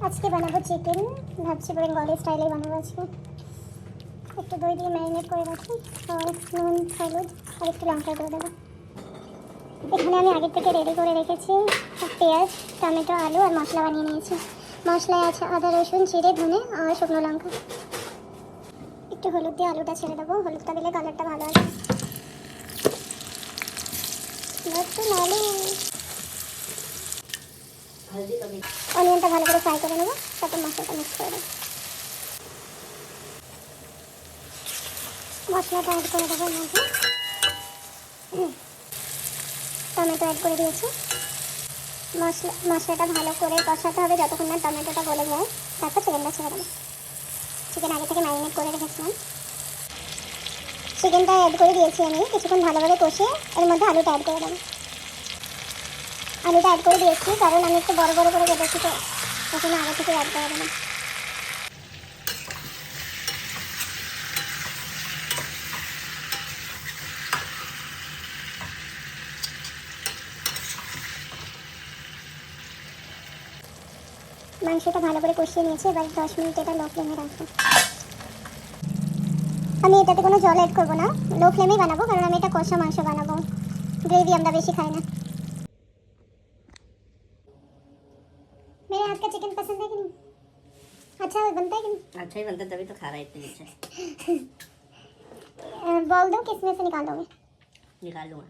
আজকে বানাবো চিকেন, ভাবছি বেঙ্গলি স্টাইলে বানাবো আজকে। একটু দই দিয়ে ম্যারিনেট করে রাখি, আর নুন, হলুদ আর একটু লঙ্কা করে দেবো। এখানে আমি আগে থেকে রেডি করে রেখেছি পেঁয়াজ, টমেটো, আলু আর মশলা বানিয়ে নিয়েছি। মশলায় আছে আদা, রসুন, জিরে, ধনে আর শুকনো লঙ্কা। একটু হলুদ দিয়ে আলুটা ছেড়ে দেবো, হলুদটা দিলে কালারটা ভালো আসবে। নতুন আলু, অনিয়নটা ভালো করে ফ্রাই করে নেবো, তারপর মশলাটা মিক্স করে দেবো। মশলাটা অ্যাড করে দেবো, মধ্যে টমেটো অ্যাড করে দিয়েছি। মশলাটা ভালো করে কষাতে হবে যতক্ষণ না টমেটোটা গলে যায়, তারপর চিকেনটা ছেড়ে দেবো। চিকেন আগে থেকে ম্যারিনেট করে রেখেছিলাম, চিকেনটা অ্যাড করে দিয়েছি আমি। কিছুক্ষণ ভালোভাবে কষিয়ে এর মধ্যে আলুটা অ্যাড করে দেবো। আলুটা অ্যাড করে দিয়েছি কারণ আমি একটু বড় বড় করে কেটেছি, তো ওখানে আগে থেকে অ্যাড করে দেবো। মাংসটা ভালো করে কষিয়ে নিয়েছি, এবার 10 মিনিট এটা লো ফ্লেমে রাখবো। আমি এটাতে কোনো জল অ্যাড করবো না, লো ফ্লেমেই বানাবো, কারণ আমি এটা কষা মাংস বানাবো, গ্রেভি আমরা বেশি খাই না। मेरे हाथ का चिकन पसंद है कि नहीं? अच्छा बनता है कि नहीं? अच्छा ही बनता है, तभी तो खा रहा है इतने दिन से। बोल दो किसमें से निकालोगे? निकाल लूँगा।